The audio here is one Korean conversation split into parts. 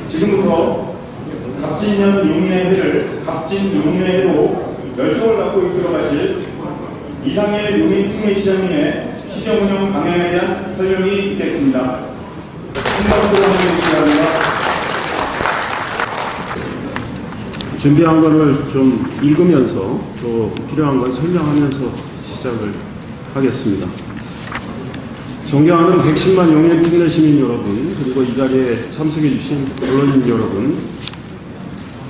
지금부터 갑진년 용인의 해를 갑진용인의 해로 열정을 갖고 이끌어가실 이상의 용인 특례시장님의 시정운영 방향에 대한 설명이 있겠습니다. 한번더 해주시기 준비한 거를 좀 읽으면서 또 필요한 걸 설명하면서 시작을 하겠습니다. 존경하는 110만 용인 특례 시민 여러분, 그리고 이 자리에 참석해 주신 언론인 여러분,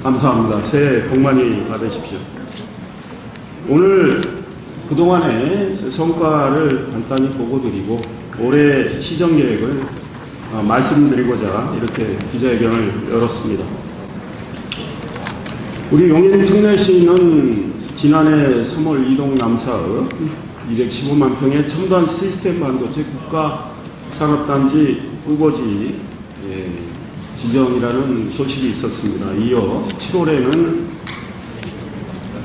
감사합니다. 새해 복 많이 받으십시오. 오늘 그동안의 성과를 간단히 보고드리고 올해 시정계획을 말씀드리고자 이렇게 기자회견을 열었습니다. 우리 용인 특례시는 지난해 3월 이동 남사읍 215만 평의 첨단 시스템 반도체 국가산업단지 후보지 지정이라는 소식이 있었습니다. 이어 7월에는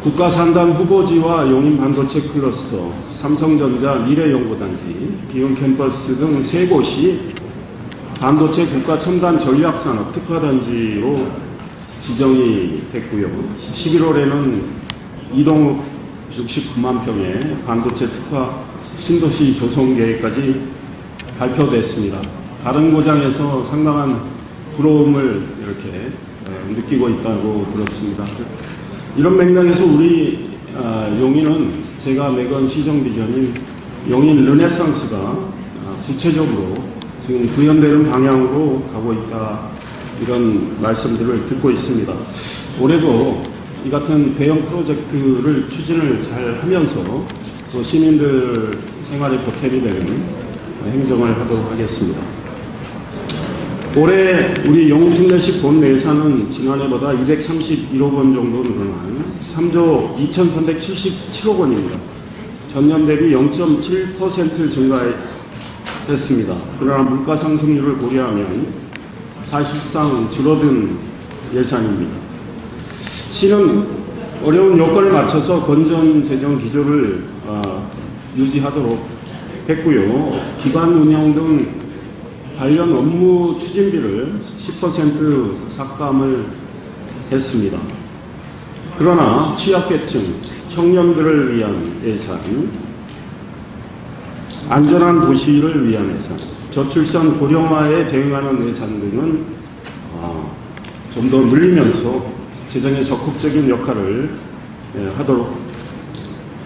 국가산단 후보지와 용인 반도체 클러스터, 삼성전자 미래연구단지, 기흥 캠퍼스 등 3곳이 반도체 국가 첨단 전략산업 특화단지로 지정이 됐고요. 11월에는 이동읍 69만 평의 반도체 특화 신도시 조성 계획까지 발표됐습니다. 다른 고장에서 상당한 부러움을 이렇게 느끼고 있다고 들었습니다. 이런 맥락에서 우리 용인은 제가 매건 시정 비전인 용인 르네상스가 구체적으로 지금 구현되는 방향으로 가고 있다, 이런 말씀들을 듣고 있습니다. 올해도 이 같은 대형 프로젝트를 추진을 잘 하면서 또 시민들 생활에 보탬이 되는 행정을 하도록 하겠습니다. 올해 우리 용인특례시 본 예산은 지난해보다 231억 원 정도 늘어난 3조 2,377억 원입니다. 전년 대비 0.7% 증가했습니다. 그러나 물가 상승률을 고려하면 사실상 줄어든 예산입니다. 시는 어려운 여건을 맞춰서 건전 재정 기조를 유지하도록 했고요. 기관 운영 등 관련 업무 추진비를 10% 삭감을 했습니다. 그러나 취약계층, 청년들을 위한 예산, 안전한 도시를 위한 예산, 저출산 고령화에 대응하는 예산 등은 좀 더 늘리면서 재정의 적극적인 역할을 하도록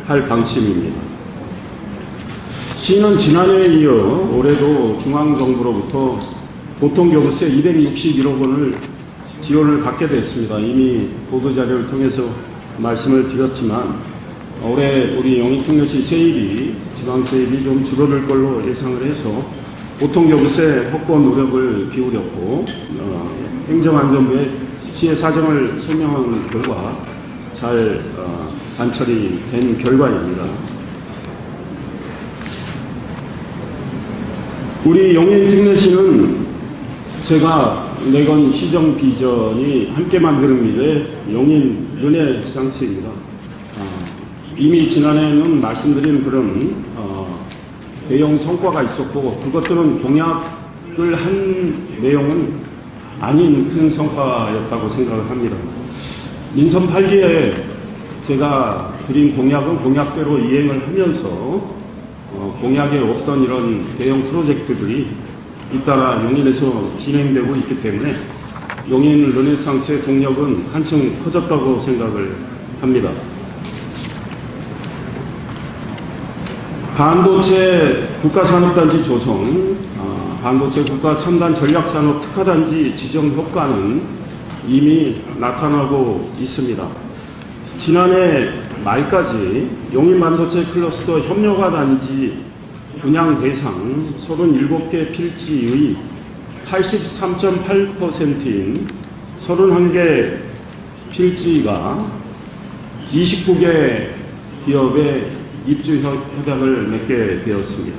할 방침입니다. 시는 지난해에 이어 올해도 중앙정부로부터 보통교부세 261억 원을 지원을 받게 됐습니다. 이미 보도자료를 통해서 말씀을 드렸지만 올해 우리 용인특례시 세입이 지방세입이 좀 줄어들 걸로 예상을 해서 보통교부세 확보 노력을 기울였고 행정안전부에 시의 사정을 설명한 결과 잘 관철이 된 결과입니다. 우리 용인특례시는 제가 내건 시정 비전이 함께 만드는 미래 용인 르네상스입니다. 이미 지난해에는 말씀드린 그런 내용 성과가 있었고 그것들은 공약을 한 내용은 아닌 큰 성과였다고 생각을 합니다. 민선 8기에 제가 드린 공약은 공약대로 이행을 하면서 공약에 없던 이런 대형 프로젝트들이 잇따라 용인에서 진행되고 있기 때문에 용인 르네상스의 동력은 한층 커졌다고 생각을 합니다. 반도체 국가산업단지 조성, 반도체 국가 첨단 전략산업 특화단지 지정 효과는 이미 나타나고 있습니다. 지난해 말까지 용인 반도체 클러스터 협력화 단지 분양 대상 37개 필지의 83.8%인 31개 필지가 29개 기업의 입주 협약을 맺게 되었습니다.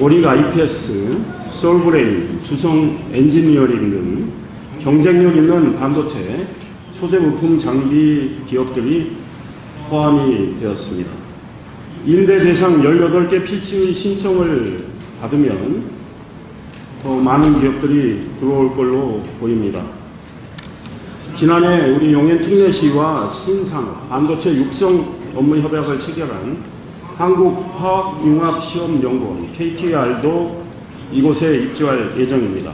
오릭 IPS, 솔브레인, 주성 엔지니어링 등 경쟁력 있는 반도체 소재 부품 장비 기업들이 포함이 되었습니다. 임대 대상 18개 필지의 신청을 받으면 더 많은 기업들이 들어올 걸로 보입니다. 지난해 우리 용인특례시와 신상 반도체 육성 업무 협약을 체결한 한국화학융합시험연구원 KTR도 이곳에 입주할 예정입니다.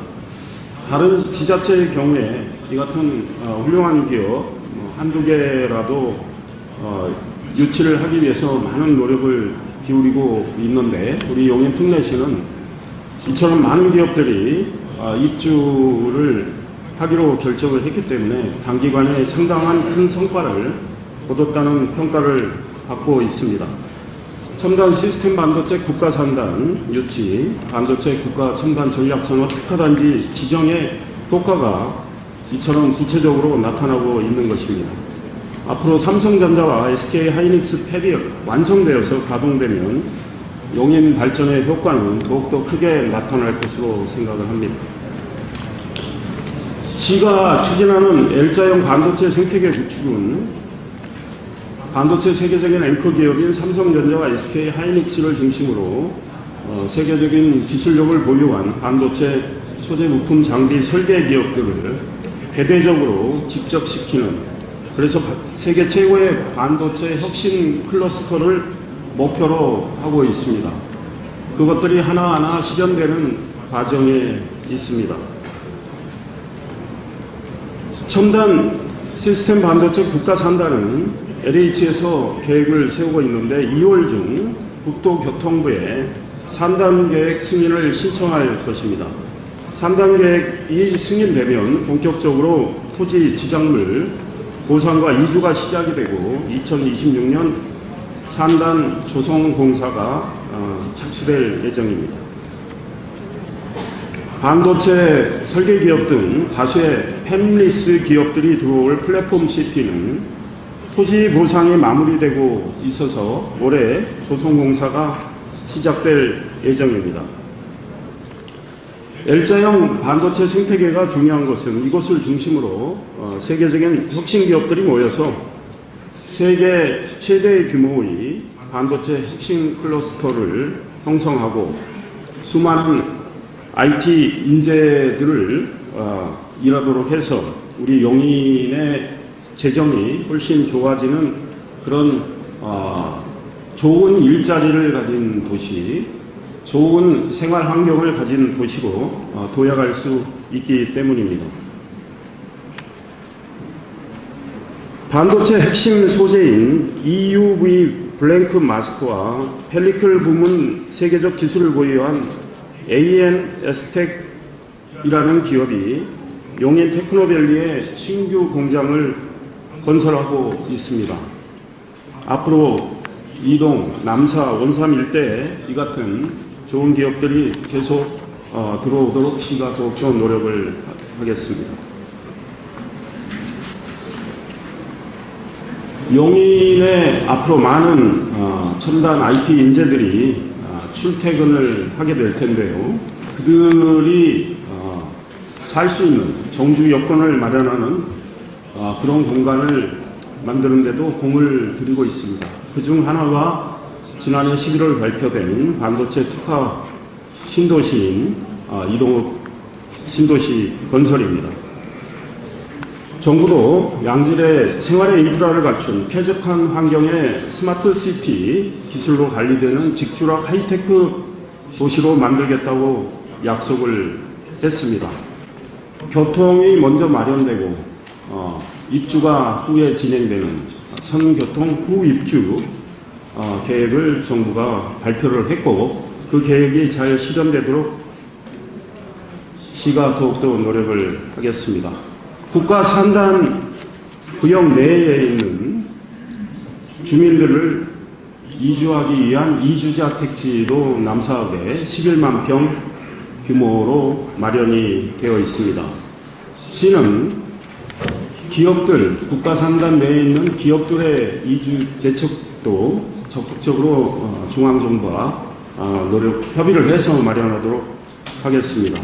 다른 지자체의 경우에 이 같은 훌륭한 기업 한두 개라도 유치를 하기 위해서 많은 노력을 기울이고 있는데, 우리 용인특례시는 이처럼 많은 기업들이 입주를 하기로 결정을 했기 때문에 단기간에 상당한 큰 성과를 거뒀다는 평가를 받고 있습니다. 첨단 시스템 반도체 국가산단 유치, 반도체 국가 첨단 전략산업 특화단지 지정의 효과가 이처럼 구체적으로 나타나고 있는 것입니다. 앞으로 삼성전자와 SK하이닉스 팹이 완성되어서 가동되면 용인 발전의 효과는 더욱더 크게 나타날 것으로 생각을 합니다. 시가 추진하는 L자형 반도체 생태계 구축은 반도체 세계적인 앵커 기업인 삼성전자와 SK하이닉스를 중심으로 세계적인 기술력을 보유한 반도체 소재 부품 장비 설계 기업들을 대대적으로 집적시키는, 그래서 세계 최고의 반도체 혁신 클러스터를 목표로 하고 있습니다. 그것들이 하나하나 실현되는 과정에 있습니다. 첨단 시스템 반도체 국가산단은 LH에서 계획을 세우고 있는데 2월 중 국토교통부에 산단계획 승인을 신청할 것입니다. 산단계획이 승인되면 본격적으로 토지 지정물 보상과 이주가 시작이 되고 2026년 산단 조성공사가 착수될 예정입니다. 반도체 설계 기업 등 다수의 팹리스 기업들이 들어올 플랫폼 시티는 토지 보상이 마무리되고 있어서 올해 조성공사가 시작될 예정입니다. L자형 반도체 생태계가 중요한 것은 이곳을 중심으로 세계적인 혁신 기업들이 모여서 세계 최대 규모의 반도체 혁신 클러스터를 형성하고 수많은 IT 인재들을 일하도록 해서 우리 용인의 재정이 훨씬 좋아지는 그런 좋은 일자리를 가진 도시, 좋은 생활 환경을 가진 도시로 도약할 수 있기 때문입니다. 반도체 핵심 소재인 EUV 블랭크 마스크와 펠리클 부문 세계적 기술을 보유한 ANS텍이라는 기업이 용인 테크노밸리에 신규 공장을 건설하고 있습니다. 앞으로 이동, 남사, 원삼 일대에 이 같은 좋은 기업들이 계속 들어오도록 시가 더욱더 노력을 하겠습니다. 용인에 앞으로 많은 첨단 IT 인재들이 출퇴근을 하게 될 텐데요. 그들이 살 수 있는 정주 여건을 마련하는 그런 공간을 만드는데도 공을 들이고 있습니다. 그중 하나가 지난해 11월 발표된 반도체 특화 신도시인 이동욱 신도시 건설입니다. 정부도 양질의 생활의 인프라를 갖춘 쾌적한 환경의 스마트 시티 기술로 관리되는 직주락 하이테크 도시로 만들겠다고 약속을 했습니다. 교통이 먼저 마련되고 입주가 후에 진행되는 선교통 후 입주 계획을 정부가 발표를 했고, 그 계획이 잘 실현되도록 시가 더욱더 노력을 하겠습니다. 국가산단 구역 내에 있는 주민들을 이주하기 위한 이주자 택지도 남사읍에 11만 평 규모로 마련이 되어 있습니다. 시는 기업들, 국가산단 내에 있는 기업들의 이주 대책도 적극적으로 중앙정부와 협의를 해서 마련하도록 하겠습니다.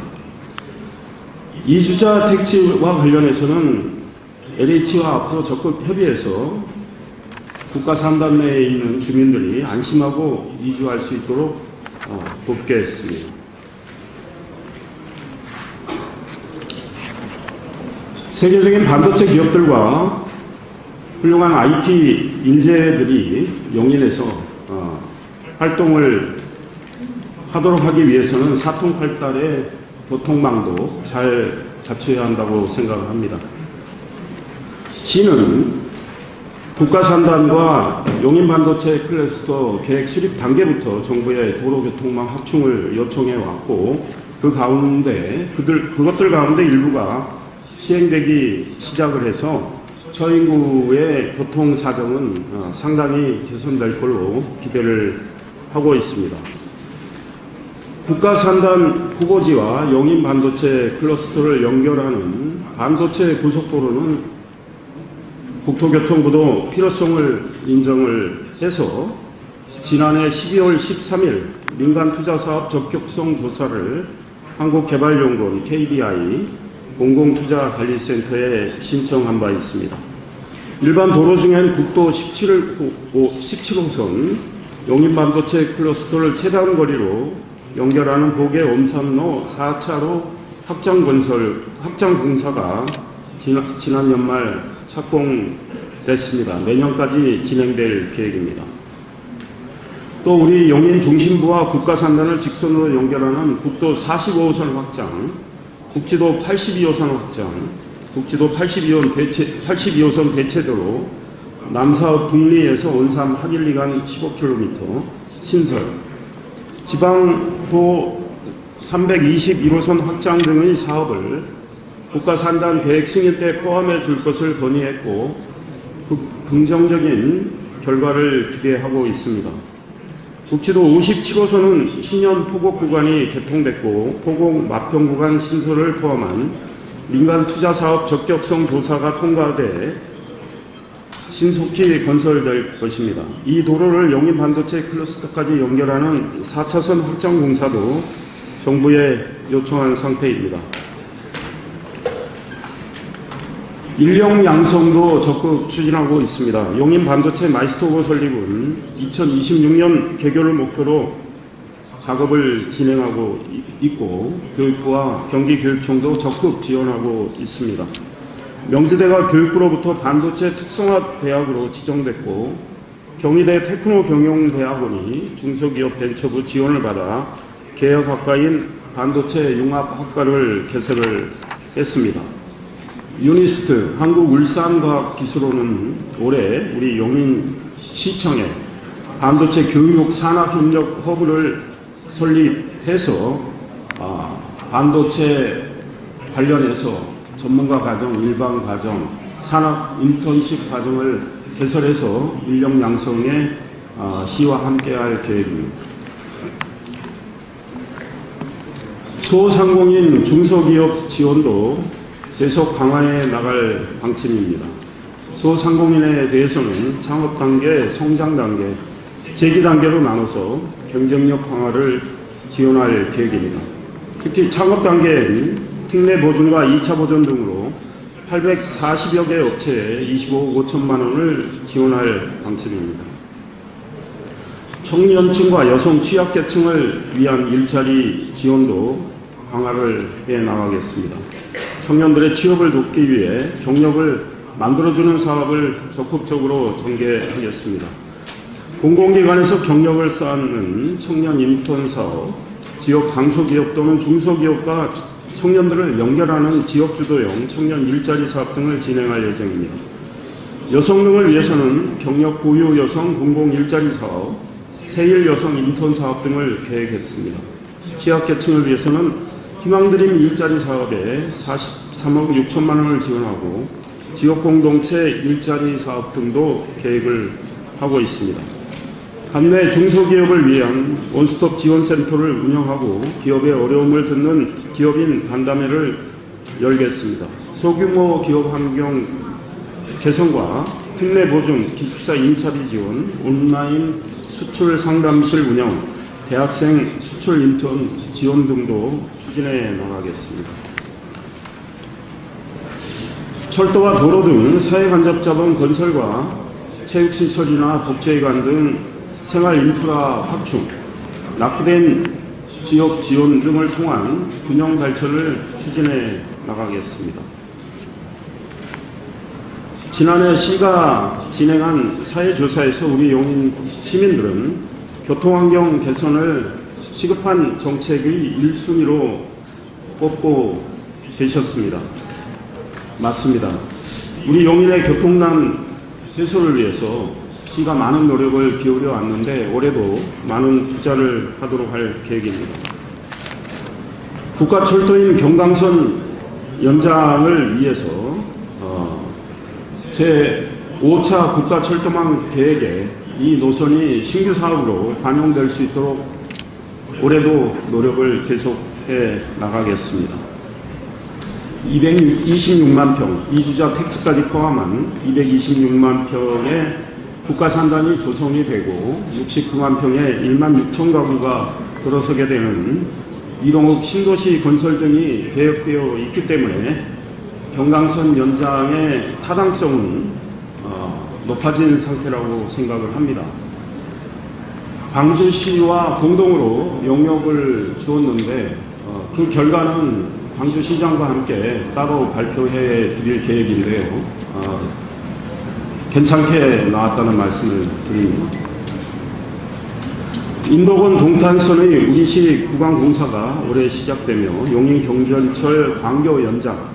이주자 택지와 관련해서는 LH와 앞으로 적극 협의해서 국가산단 내에 있는 주민들이 안심하고 이주할 수 있도록 돕겠습니다. 세계적인 반도체 기업들과 훌륭한 IT 인재들이 용인에서 활동을 하도록 하기 위해서는 사통팔달의 교통망도 잘 갖춰야 한다고 생각을 합니다. 시는 국가산단과 용인반도체 클러스터 계획 수립 단계부터 정부의 도로교통망 확충을 요청해 왔고, 그것들 가운데 일부가 시행되기 시작을 해서 처인구의 교통 사정은 상당히 개선될 걸로 기대를 하고 있습니다. 국가산단 후보지와 용인 반도체 클러스터를 연결하는 반도체 고속도로는 국토교통부도 필요성을 인정을 해서 지난해 12월 13일 민간투자사업 적격성 조사를 한국개발연구원 KDI 공공투자관리센터에 신청한 바 있습니다. 일반 도로 중엔 국도 17호선 용인반도체 클러스터를 최단 거리로 연결하는 보계 엄산로 4차로 확장 공사가 지난 연말 착공됐습니다. 내년까지 진행될 계획입니다. 또 우리 용인 중심부와 국가산단을 직선으로 연결하는 국도 45호선 확장, 국지도 82호선 확장, 국지도 82호선 대체도로 남사읍 북리에서 원삼 하길리 간 15km 신설, 지방도 321호선 확장 등의 사업을 국가산단 계획 승인 때 포함해 줄 것을 건의했고, 긍정적인 결과를 기대하고 있습니다. 국지도 57호선은 신년 포곡 구간이 개통됐고, 포곡 마평 구간 신설을 포함한 민간 투자 사업 적격성 조사가 통과돼 신속히 건설될 것입니다. 이 도로를 용인 반도체 클러스터까지 연결하는 4차선 확장 공사도 정부에 요청한 상태입니다. 인력 양성도 적극 추진하고 있습니다. 용인 반도체 마이스터고 설립은 2026년 개교를 목표로 작업을 진행하고 있고, 교육부와 경기교육청도 적극 지원하고 있습니다. 명지대가 교육부로부터 반도체 특성화 대학으로 지정됐고, 경희대 테크노 경영대학원이 중소기업 벤처부 지원을 받아 계열학과인 반도체 융합학과를 개설을 했습니다. 유니스트 한국울산과학기술원은 올해 우리 용인시청에 반도체 교육 산학협력 허브를 설립해서 반도체 관련해서 전문가 과정, 일반 과정, 산학 인턴십 과정을 개설해서 인력 양성에 시와 함께할 계획입니다. 소상공인 중소기업 지원도 계속 강화해 나갈 방침입니다. 소상공인에 대해서는 창업 단계, 성장 단계, 재기 단계로 나눠서 경쟁력 강화를 지원할 계획입니다. 특히 창업 단계엔 특례 보증과 2차 보전 등으로 840여 개 업체에 25억 5천만 원을 지원할 방침입니다. 청년층과 여성 취약계층을 위한 일자리 지원도 강화를 해 나가겠습니다. 청년들의 취업을 돕기 위해 경력을 만들어주는 사업을 적극적으로 전개하겠습니다. 공공기관에서 경력을 쌓는 청년 인턴 사업, 지역 강소기업 또는 중소기업과 청년들을 연결하는 지역주도형 청년 일자리 사업 등을 진행할 예정입니다. 여성 등을 위해서는 경력 보유 여성 공공 일자리 사업, 세일 여성 인턴 사업 등을 계획했습니다. 취약계층을 위해서는 희망드림 일자리 사업에 43억 6천만 원을 지원하고 지역공동체 일자리 사업 등도 계획을 하고 있습니다. 관내 중소기업을 위한 원스톱 지원센터를 운영하고 기업의 어려움을 듣는 기업인 간담회를 열겠습니다. 소규모 기업 환경 개선과 특례 보증, 기숙사 임차비 지원, 온라인 수출 상담실 운영, 대학생 수출 인턴 지원 등도 추진해 나가겠습니다. 철도와 도로 등 사회간접자본 건설과 체육시설이나 복지회관 등 생활 인프라 확충, 낙후된 지역 지원 등을 통한 균형 발전을 추진해 나가겠습니다. 지난해 시가 진행한 사회조사에서 우리 용인 시민들은 교통환경 개선을 시급한 정책의 1순위로 꼽고 계셨습니다. 맞습니다. 우리 용인의 교통난 해소를 위해서 시가 많은 노력을 기울여 왔는데 올해도 많은 투자를 하도록 할 계획입니다. 국가철도인 경강선 연장을 위해서 제5차 국가철도망 계획에 이 노선이 신규 사업으로 반영될 수 있도록 올해도 노력을 계속해 나가겠습니다. 226만 평, 이주자 택지까지 포함한 226만 평의 국가산단이 조성이 되고 69만 평의 1만 6천 가구가 들어서게 되는 이동욱 신도시 건설 등이 계획되어 있기 때문에 경강선 연장의 타당성은 높아진 상태라고 생각을 합니다. 광주시와 공동으로 용역을 주었는데 그 결과는 광주시장과 함께 따로 발표해 드릴 계획인데요. 괜찮게 나왔다는 말씀을 드립니다. 인도권 동탄선의 우리시 구간공사가 올해 시작되며 용인 경전철 광교 연장,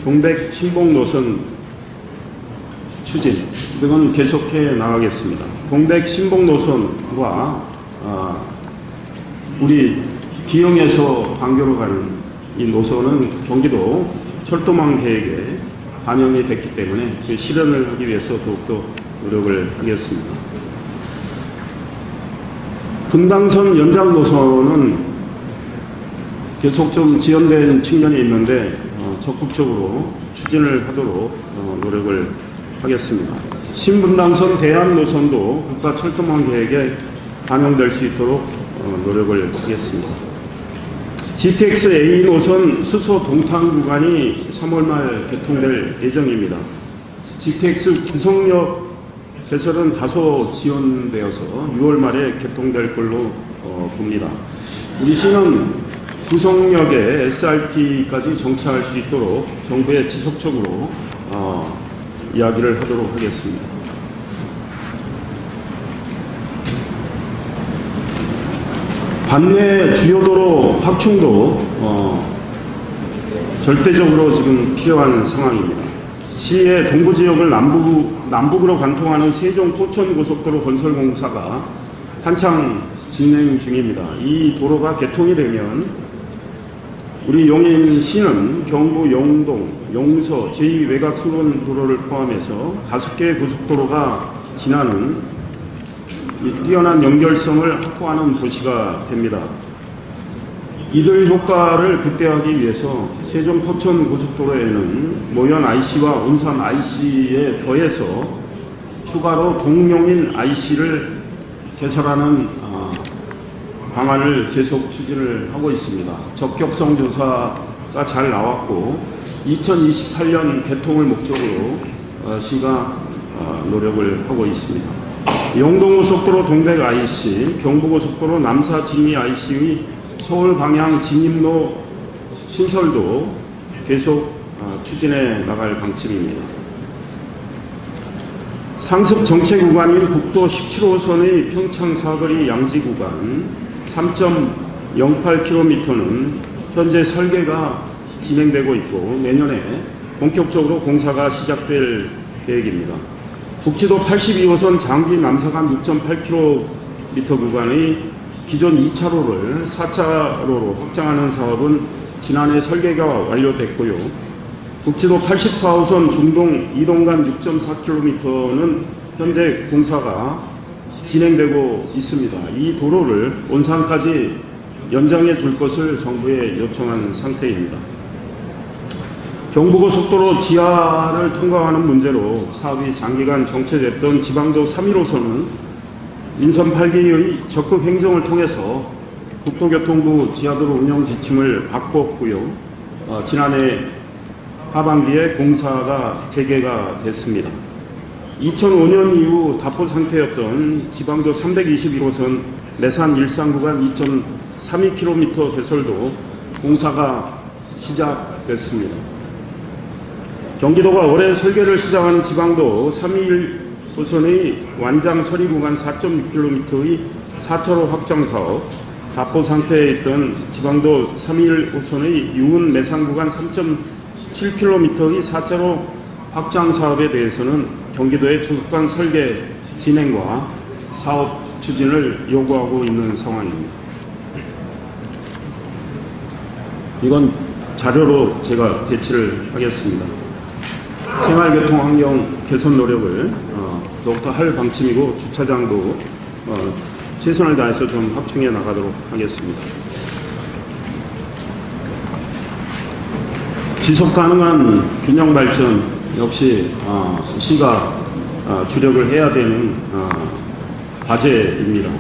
동백 신봉 노선 추진 등은 계속해 나가겠습니다. 동백 신봉 노선과 우리 기흥에서 광교로 가는 이 노선은 경기도 철도망 계획에 반영이 됐기 때문에 그 실현을 하기 위해서 더욱더 노력을 하겠습니다. 분당선 연장 노선은 계속 좀 지연된 측면이 있는데 적극적으로 추진을 하도록 노력을 하겠습니다. 신분당선 대안 노선도 국가 철도망 계획에 반영될 수 있도록 노력을 하겠습니다. GTX A 노선 수소 동탄 구간이 3월 말 개통될 예정입니다. GTX 구성역 개설은 다소 지연되어서 6월 말에 개통될 걸로 봅니다. 우리 시는 구성역에 SRT까지 정차할 수 있도록 정부에 지속적으로 이야기를 하도록 하겠습니다. 관내 주요도로 확충도 절대적으로 지금 필요한 상황입니다. 시의 동부지역을 남북으로 관통하는 세종 포천고속도로 건설 공사가 한창 진행 중입니다. 이 도로가 개통이 되면 우리 용인시는 경부 영동, 용서, 제2외곽수론 도로를 포함해서 5개의 고속도로가 지나는 뛰어난 연결성을 확보하는 도시가 됩니다. 이들 효과를 극대화하기 위해서 세종 포천 고속도로에는 모현 IC와 운산 IC에 더해서 추가로 동용인 IC를 개설하는 방안을 계속 추진을 하고 있습니다. 적격성 조사가 잘 나왔고 2028년 개통을 목적으로 시가 노력을 하고 있습니다. 영동고속도로 동백 IC, 경부고속도로 남사 진리 IC의 서울 방향 진입로 신설도 계속 추진해 나갈 방침입니다. 상습 정체 구간인 국도 17호선의 평창 사거리 양지 구간 3.08km는 현재 설계가 진행되고 있고 내년에 본격적으로 공사가 시작될 계획입니다. 국지도 82호선 장기 남사간 6.8km 구간의 기존 2차로를 4차로로 확장하는 사업은 지난해 설계가 완료됐고요. 국지도 84호선 중동 이동간 6.4km는 현재 공사가 진행되고 있습니다. 이 도로를 온산까지 연장해 줄 것을 정부에 요청한 상태입니다. 경부고속도로 지하를 통과하는 문제로 사업이 장기간 정체됐던 지방도 3.1호선은 민선 8기의 적극 행정을 통해서 국토교통부 지하도로 운영 지침을 바꿨고요. 지난해 하반기에 공사가 재개가 됐습니다. 2005년 이후 답보 상태였던 지방도 321호선 내산 일산 구간 2.32km 개설도 공사가 시작됐습니다. 경기도가 올해 설계를 시작한 지방도 3.1호선의 완장 서리 구간 4.6km의 4차로 확장 사업, 답보 상태에 있던 지방도 3.1호선의 유은 매산 구간 3.7km의 4차로 확장 사업에 대해서는 경기도의 조속한 설계 진행과 사업 추진을 요구하고 있는 상황입니다. 이건 자료로 제가 제출을 하겠습니다. 생활교통 환경 개선 노력을 더욱더 할 방침이고, 주차장도 최선을 다해서 좀 확충해 나가도록 하겠습니다. 지속 가능한 균형 발전 역시 시가 주력을 해야 되는 과제입니다.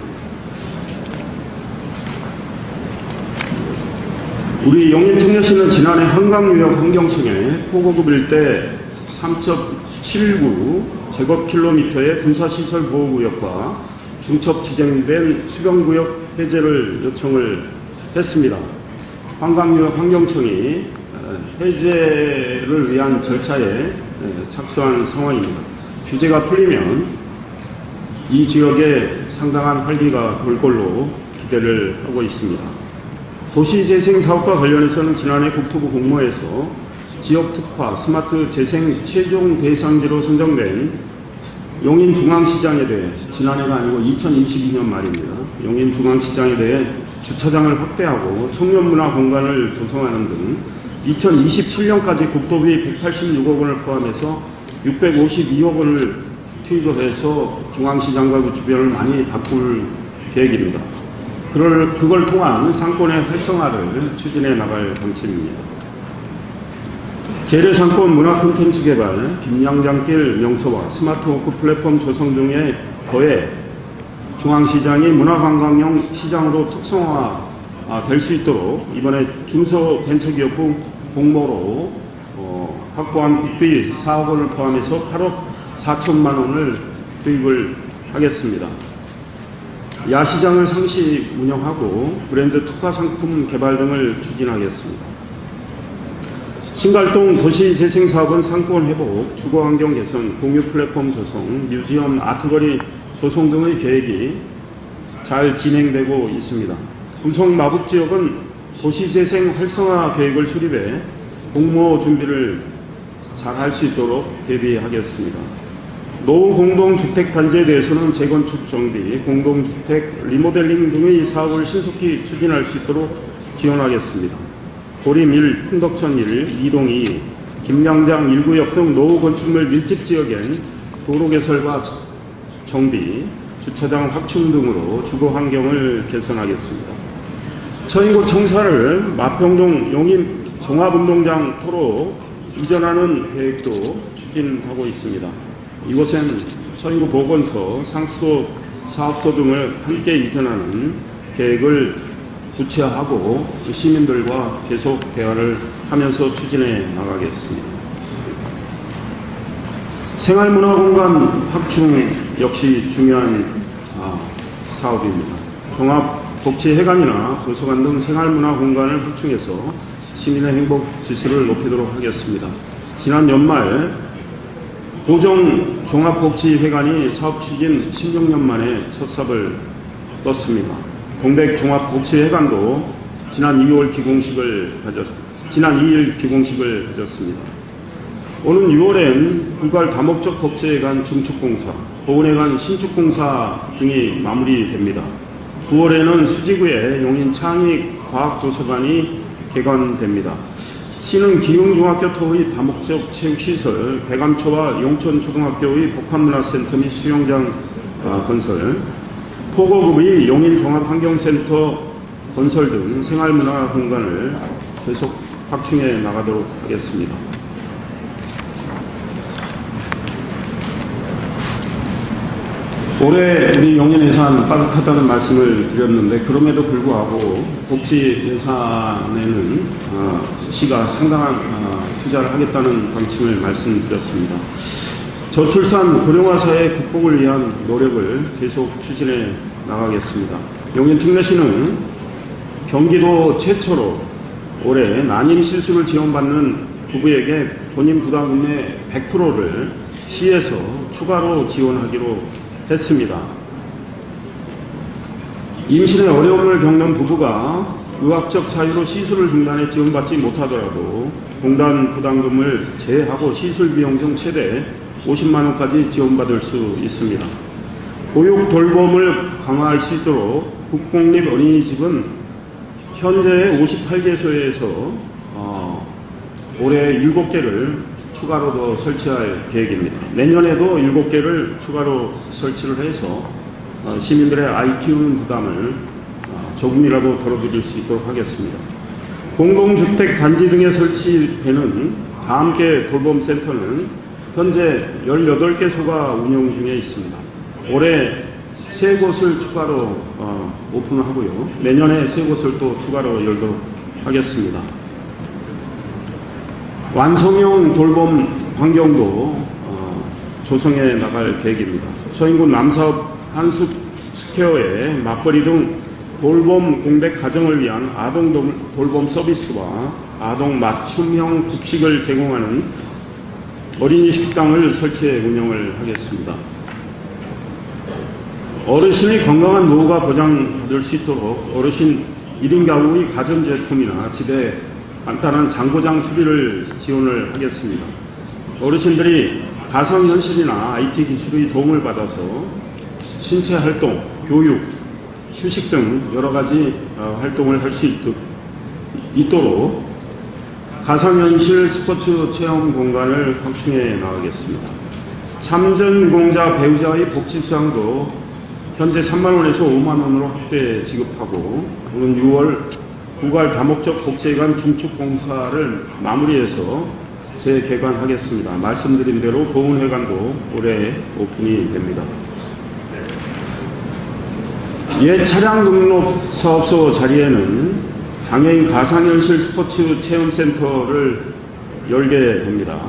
우리 용인특례시는 지난해 한강유역 환경청에 포고급 일대 3.79 제곱킬로미터의 군사시설 보호구역과 중첩 지정된 수변구역 해제를 요청을 했습니다. 한강유역 환경청이 해제를 위한 절차에 착수한 상황입니다. 규제가 풀리면 이 지역에 상당한 활기가 돌 걸로 기대를 하고 있습니다. 도시재생사업과 관련해서는 지난해 국토부 공모에서 지역특화 스마트 재생 최종 대상지로 선정된 용인중앙시장에 대해, 지난해가 아니고 2022년 말입니다. 용인중앙시장에 대해 주차장을 확대하고 청년문화 공간을 조성하는 등 2027년까지 국토비 186억 원을 포함해서 652억 원을 투입을 해서 중앙시장과 그 주변을 많이 바꿀 계획입니다. 그걸 통한 상권의 활성화를 추진해 나갈 방침입니다. 재래상권 문화 콘텐츠 개발, 김양장길 명소화, 스마트워크 플랫폼 조성 등에 더해 중앙시장이 문화관광형 시장으로 특성화 될 수 있도록 이번에 중소벤처기업부 공모로 확보한 국비 4억 원을 포함해서 8억 4천만 원을 투입을 하겠습니다. 야시장을 상시 운영하고 브랜드 특화 상품 개발 등을 추진하겠습니다. 신갈동 도시재생사업은 상권 회복, 주거환경 개선, 공유 플랫폼 조성, 뮤지엄, 아트거리 조성 등의 계획이 잘 진행되고 있습니다. 우성 마북지역은 도시재생 활성화 계획을 수립해 공모 준비를 잘 할 수 있도록 대비하겠습니다. 노후 공동주택 단지에 대해서는 재건축 정비, 공동주택 리모델링 등의 사업을 신속히 추진할 수 있도록 지원하겠습니다. 고림 1, 흥덕천 1, 이동 2, 김양장 1구역 등 노후 건축물 밀집 지역엔 도로 개설과 정비, 주차장 확충 등으로 주거 환경을 개선하겠습니다. 처인구 청사를 마평동 용인 종합운동장 토로 이전하는 계획도 추진하고 있습니다. 이곳엔 처인구 보건소, 상수도 사업소 등을 함께 이전하는 계획을 구체화하고 시민들과 계속 대화를 하면서 추진해 나가겠습니다. 생활문화공간 확충 역시 중요한 사업입니다. 종합복지회관이나 도서관 등 생활문화공간을 확충해서 시민의 행복 지수를 높이도록 하겠습니다. 지난 연말 고정 종합복지회관이 사업 추진 16년 만에 첫 삽을 떴습니다. 동백 종합복지회관도 지난 2일 기공식을 가졌습니다. 오는 6월엔 불괄 다목적 복지회관 중축공사, 보훈회관 신축공사 등이 마무리됩니다. 9월에는 수지구의 용인 창의과학도서관이 개관됩니다. 시는 기흥중학교 토의 다목적 체육시설, 백암초와 용천초등학교의 복합문화센터 및 수영장 건설, 포고급의 용인종합환경센터 건설 등 생활문화 공간을 계속 확충해 나가도록 하겠습니다. 올해 우리 용인 예산 빠듯하다는 말씀을 드렸는데, 그럼에도 불구하고 복지 예산에는 시가 상당한 투자를 하겠다는 방침을 말씀드렸습니다. 저출산 고령화 사회 극복을 위한 노력을 계속 추진해 나가겠습니다. 용인특례시는 경기도 최초로 올해 난임 실수를 지원받는 부부에게 본인 부담금의 100%를 시에서 추가로 지원하기로 했습니다. 임신에 어려움을 겪는 부부가 의학적 사유로 시술을 중단해 지원받지 못하더라도 공단 부담금을 제외하고 시술 비용 중 최대 50만 원까지 지원받을 수 있습니다. 보육 돌봄을 강화할 수 있도록 국공립 어린이집은 현재 58개소에서 올해 7개를 추가로 더 설치할 계획입니다. 내년에도 7개를 추가로 설치를 해서 시민들의 아이 키우는 부담을 조금이라도 덜어드릴 수 있도록 하겠습니다. 공동주택 단지 등에 설치되는 다함께 돌봄센터는 현재 18개소가 운영 중에 있습니다. 올해 3곳을 추가로 오픈하고요. 내년에 3곳을 또 추가로 열도록 하겠습니다. 완성형 돌봄 환경도 조성해 나갈 계획입니다. 서인군 남사업 한숲 스퀘어에 맞벌이 등 돌봄 공백 가정을 위한 아동 돌봄 서비스와 아동 맞춤형 급식을 제공하는 어린이 식당을 설치해 운영을 하겠습니다. 어르신의 건강한 노후가 보장될 수 있도록 어르신 1인 가구의 가전제품이나 집에 간단한 장고장 수리를 지원을 하겠습니다. 어르신들이 가상현실이나 IT 기술의 도움을 받아서 신체 활동, 교육, 휴식 등 여러 가지 활동을 할 수 있도록 가상현실 스포츠 체험 공간을 확충해 나가겠습니다. 참전공자 배우자의 복지 수당도 현재 3만 원에서 5만 원으로 확대 지급하고 오는 6월 구갈 다목적 복지회관 중축 공사를 마무리해서 재개관하겠습니다. 말씀드린 대로 보훈회관도 올해 오픈이 됩니다. 옛 차량 등록 사업소 자리에는 장애인 가상현실 스포츠 체험센터를 열게 됩니다.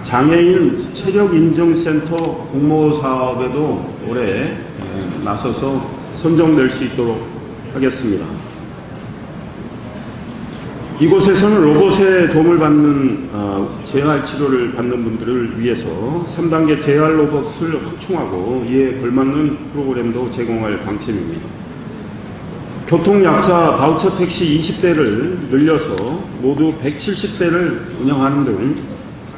장애인 체력인증센터 공모 사업에도 올해 나서서 선정될 수 있도록 하겠습니다. 이곳에서는 로봇의 도움을 받는 재활 치료를 받는 분들을 위해서 3단계 재활 로봇을 확충하고 이에 걸맞는 프로그램도 제공할 방침입니다. 교통약자 바우처 택시 20대를 늘려서 모두 170대를 운영하는 등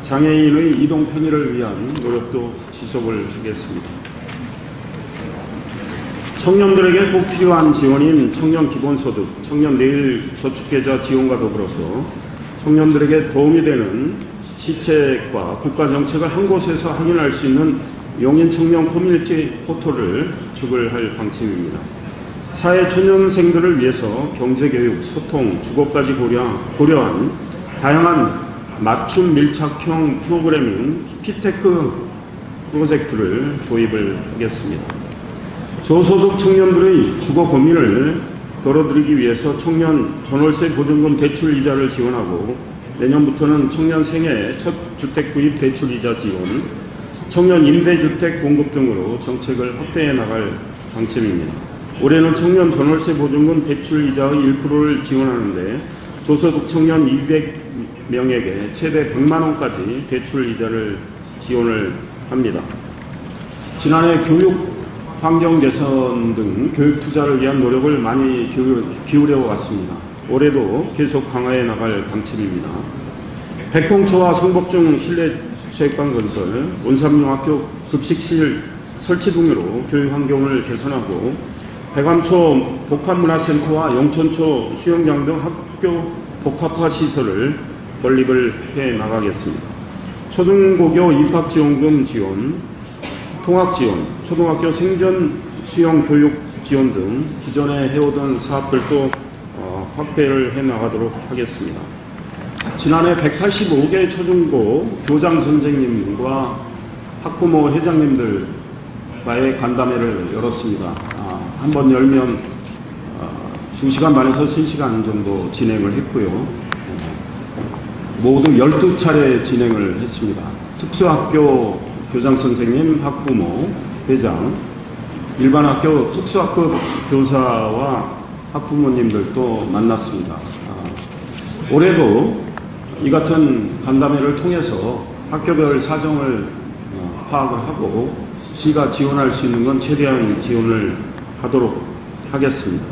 장애인의 이동 편의를 위한 노력도 지속을 하겠습니다. 청년들에게 꼭 필요한 지원인 청년 기본소득, 청년 내일저축계좌 지원과 더불어서 청년들에게 도움이 되는 시책과 국가정책을 한 곳에서 확인할 수 있는 용인 청년 커뮤니티 포털을 구축을 할 방침입니다. 사회 초년생들을 위해서 경제교육, 소통, 주거까지 고려한 다양한 맞춤 밀착형 프로그래밍 피테크 프로젝트를 도입을 하겠습니다. 저소득 청년들의 주거 고민을 덜어드리기 위해서 청년 전월세 보증금 대출 이자를 지원하고 내년부터는 청년 생애 첫 주택 구입 대출 이자 지원, 청년 임대주택 공급 등으로 정책을 확대해 나갈 방침입니다. 올해는 청년 전월세 보증금 대출 이자의 1%를 지원하는데 저소득 청년 200명에게 최대 100만 원까지 대출 이자를 지원을 합니다. 지난해 교육 환경 개선 등 교육 투자를 위한 노력을 많이 기울여 왔습니다. 올해도 계속 강화해 나갈 방침입니다. 백봉초와 성복중 실내체육관 건설, 원삼용학교 급식실 설치 등으로 교육 환경을 개선하고 백암초 복합문화센터와 영천초 수영장 등 학교 복합화 시설을 건립을 해 나가겠습니다. 초등고교 입학지원금 지원, 통학지원, 초등학교 생전 수영 교육 지원 등 기존에 해오던 사업들도 확대를 해 나가도록 하겠습니다. 지난해 185개 초중고 교장 선생님과 학부모 회장님들과의 간담회를 열었습니다. 한번 열면 2시간 반에서 3시간 정도 진행을 했고요. 모두 12차례 진행을 했습니다. 특수학교 교장 선생님, 학부모, 회장, 일반학교 특수학급 교사와 학부모님들도 만났습니다. 올해도 이 같은 간담회를 통해서 학교별 사정을 파악을 하고 시가 지원할 수 있는 건 최대한 지원을 하도록 하겠습니다.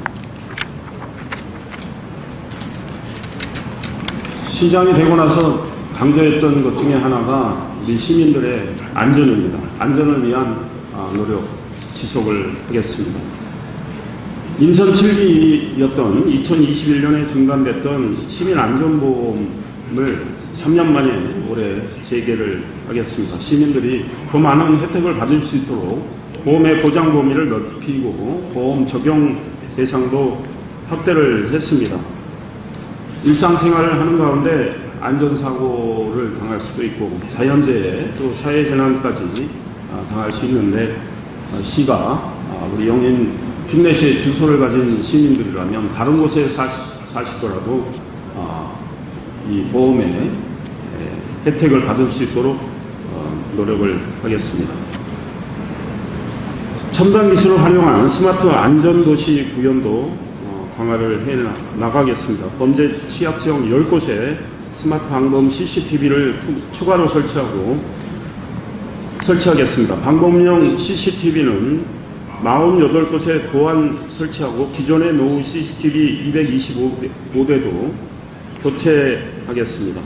시장이 되고 나서 강조했던 것 중에 하나가 우리 시민들의 안전입니다. 안전을 위한 노력 지속을 하겠습니다. 인선 7기였던 2021년에 중단됐던 시민안전보험을 3년 만에 올해 재개를 하겠습니다. 시민들이 더 많은 혜택을 받을 수 있도록 보험의 보장 범위를 넓히고 보험 적용 대상도 확대를 했습니다. 일상생활을 하는 가운데 안전사고를 당할 수도 있고 자연재해 또 사회재난까지 당할 수 있는데 시가 우리 영인 핀넷시의 주소를 가진 시민들이라면 다른 곳에 사시더라도 이 보험의 혜택을 받을 수 있도록 노력을 하겠습니다. 첨단 기술을 활용한 스마트 안전도시 구현도 강화를 해 나가겠습니다. 범죄 취약 지역 10곳에 스마트 방범 CCTV를 추가로 설치하겠습니다. 방범용 CCTV는 48곳에 보안 설치하고 기존의 노후 CCTV 225대도 교체하겠습니다.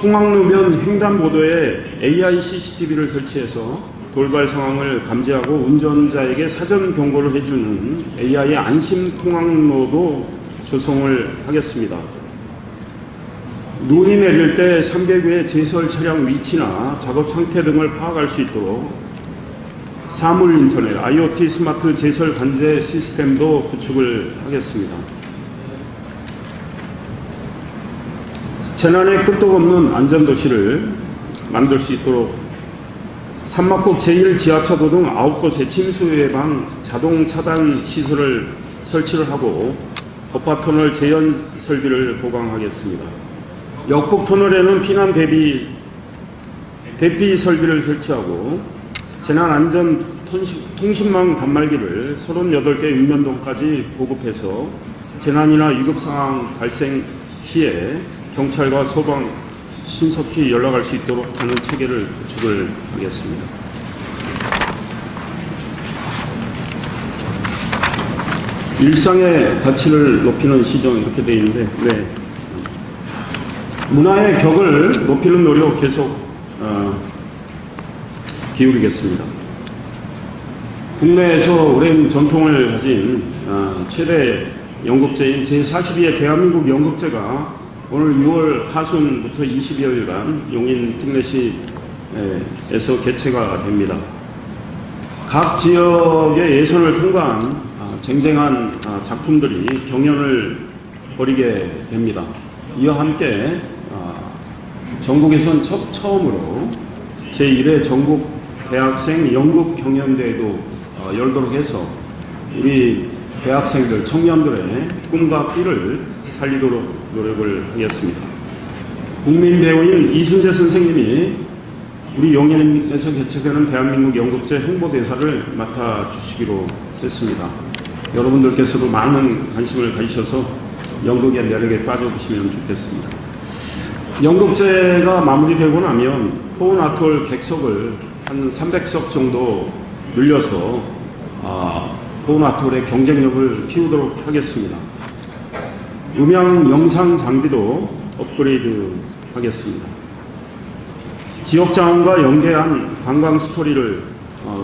통학로변 횡단보도에 AI CCTV를 설치해서 돌발 상황을 감지하고 운전자에게 사전 경고를 해주는 AI 안심 통학로도 조성을 하겠습니다. 눈이 내릴 때 3개구의 제설 차량 위치나 작업 상태 등을 파악할 수 있도록 사물 인터넷, IoT 스마트 제설 관제 시스템도 구축을 하겠습니다. 재난의 끄떡없는 안전도시를 만들 수 있도록 산막국 제1지하차도 등 9곳에 침수 예방 자동 차단 시설을 설치를 하고 버파터널 재현 설비를 보강하겠습니다. 역곡 터널에는 피난 대피 설비를 설치하고 재난안전 통신망 단말기를 38개 읍면동까지 보급해서 재난이나 위급상황 발생 시에 경찰과 소방 신속히 연락할 수 있도록 하는 체계를 구축을 하겠습니다. 일상의 가치를 높이는 시정 이렇게 되어 있는데 문화의 격을 높이는 노력 계속 기울이겠습니다. 국내에서 오랜 전통을 가진 최대 연극제인 제42회 대한민국 연극제가 오늘 6월 하순부터 20여일간 용인 틱넷시에서 개최가 됩니다. 각 지역의 예선을 통과한 쟁쟁한 작품들이 경연을 벌이게 됩니다. 이와 함께 전국에선 처음으로 제1회 전국 대학생 연극 경연대회도 열도록 해서 우리 대학생들, 청년들의 꿈과 끼를 살리도록 노력을 하겠습니다. 국민 배우인 이순재 선생님이 우리 용인에서 개최되는 대한민국 연극제 홍보대사를 맡아주시기로 했습니다. 여러분들께서도 많은 관심을 가지셔서 연극의 매력에 빠져보시면 좋겠습니다. 연극제가 마무리되고 나면 포은아톨 객석을 한 300석 정도 늘려서 포은아톨의 경쟁력을 키우도록 하겠습니다. 음향 영상 장비도 업그레이드 하겠습니다. 지역 자원과 연계한 관광 스토리를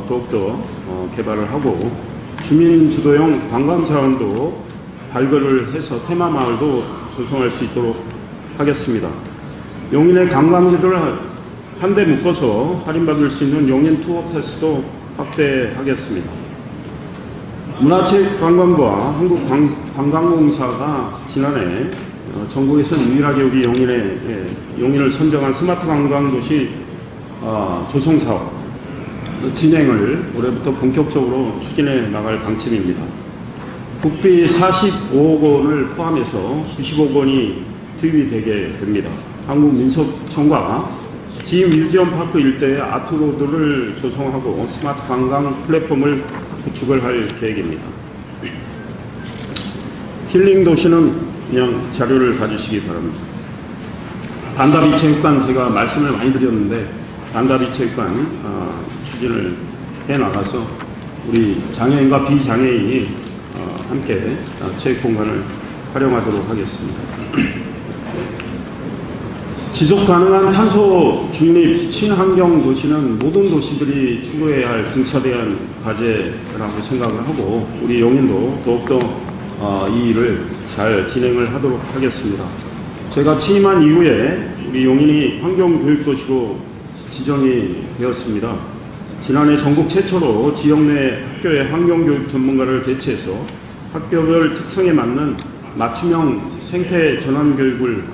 더욱더 개발을 하고 주민 주도형 관광 자원도 발굴을 해서 테마 마을도 조성할 수 있도록 하겠습니다. 용인의 관광지들을 한데 묶어서 할인받을 수 있는 용인 투어 패스도 확대하겠습니다. 문화체육관광부와 한국관광공사가 지난해 전국에서 유일하게 우리 용인을 선정한 스마트 관광도시 조성 사업 진행을 올해부터 본격적으로 추진해 나갈 방침입니다. 국비 45억 원을 포함해서 90억 원이 투입이 되게 됩니다. 한국민속청과 지임 뮤지엄 파크 일대에 아트로드를 조성하고 스마트 관광 플랫폼을 구축을 할 계획입니다. 힐링 도시는 그냥 자료를 봐주시기 바랍니다. 반다비 체육관 제가 말씀을 많이 드렸는데 반다비 체육관 추진을 해 나가서 우리 장애인과 비장애인이 함께 체육 공간을 활용하도록 하겠습니다. 지속 가능한 탄소 중립 친환경 도시는 모든 도시들이 추구해야 할 중차대한 과제라고 생각을 하고 우리 용인도 더욱더 이 일을 잘 진행을 하도록 하겠습니다. 제가 취임한 이후에 우리 용인이 환경교육도시로 지정이 되었습니다. 지난해 전국 최초로 지역 내 학교의 환경교육 전문가를 배치해서 학교별 특성에 맞는 맞춤형 생태 전환 교육을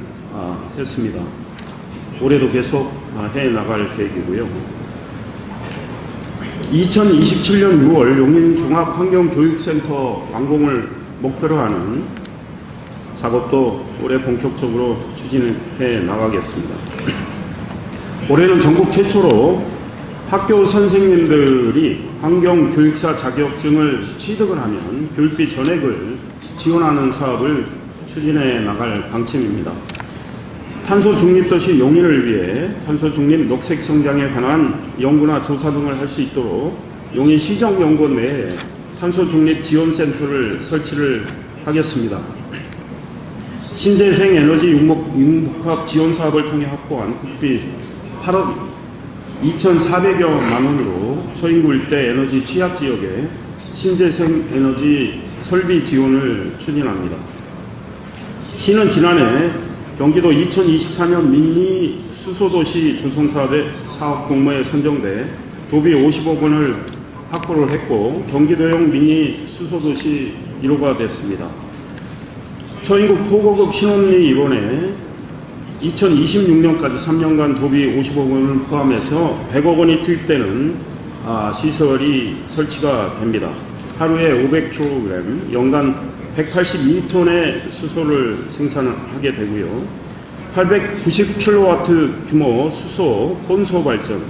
했습니다. 올해도 계속 해 나갈 계획이고요. 2027년 6월 용인 종합환경교육센터 완공을 목표로 하는 작업도 올해 본격적으로 추진해 나가겠습니다. 올해는 전국 최초로 학교 선생님들이 환경교육사 자격증을 취득을 하면 교육비 전액을 지원하는 사업을 추진해 나갈 방침입니다. 탄소 중립도시 용인을 위해 탄소 중립 녹색 성장에 관한 연구나 조사 등을 할 수 있도록 용인 시정연구원 내에 탄소 중립 지원센터를 설치를 하겠습니다. 신재생 에너지 융복합 지원 사업을 통해 확보한 국비 8억 2,400여만 원으로 서인구 일대 에너지 취약 지역에 신재생 에너지 설비 지원을 추진합니다. 시는 지난해 경기도 2024년 민니 수소도시 조성사업의 사업 공모에 선정돼 도비 50억 원을 확보를 했고 경기도형 민니 수소도시 1호가 됐습니다. 서인국 포고급 신혼리 일원에 2026년까지 3년간 도비 50억 원을 포함해서 100억 원이 투입되는 시설이 설치가 됩니다. 하루에 500kg, 연간 182톤의 수소를 생산하게 되고요. 890kW 규모 수소 혼소 발전,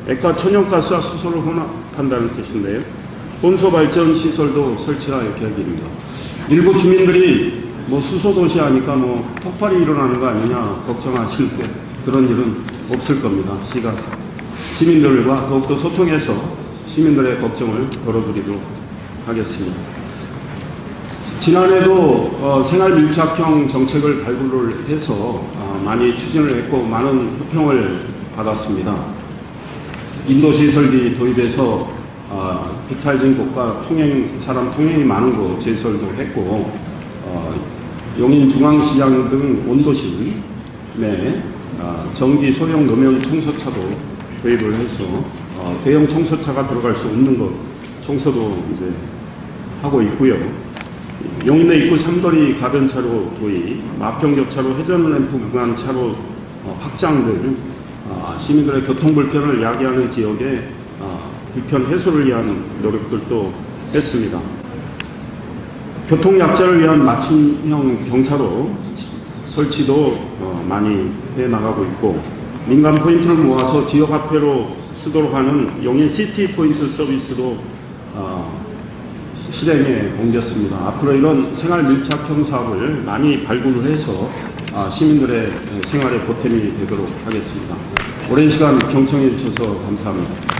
액화 천연가스와 수소를 혼합한다는 뜻인데요. 혼소 발전 시설도 설치할 계획입니다. 일부 주민들이 수소도시 하니까 폭발이 일어나는 거 아니냐 걱정하시는데 그런 일은 없을 겁니다. 시가 시민들과 더욱더 소통해서 시민들의 걱정을 덜어드리도록 하겠습니다. 지난해도 생활 밀착형 정책을 발굴을 해서 많이 추진을 했고 많은 호평을 받았습니다. 인도시 설비 도입해서 비탈진 곳과 사람 통행이 많은 곳 제설도 했고 용인 중앙시장 등 온도시 내 전기 소형 노면 청소차도 도입을 해서 대형 청소차가 들어갈 수 없는 곳 청소도 이제 하고 있고요. 용인내 입구 삼거리 가변차로 도입, 마평교차로 회전램프 구간 차로 확장 등 시민들의 교통 불편을 야기하는 지역에 불편 해소를 위한 노력들도 했습니다. 교통약자를 위한 맞춤형 경사로 설치도 많이 해나가고 있고 민간 포인트를 모아서 지역화폐로 쓰도록 하는 용인 시티 포인트 서비스도 실행에 옮겼습니다. 앞으로 이런 생활 밀착형 사업을 많이 발굴을 해서 시민들의 생활에 보탬이 되도록 하겠습니다. 오랜 시간 경청해 주셔서 감사합니다.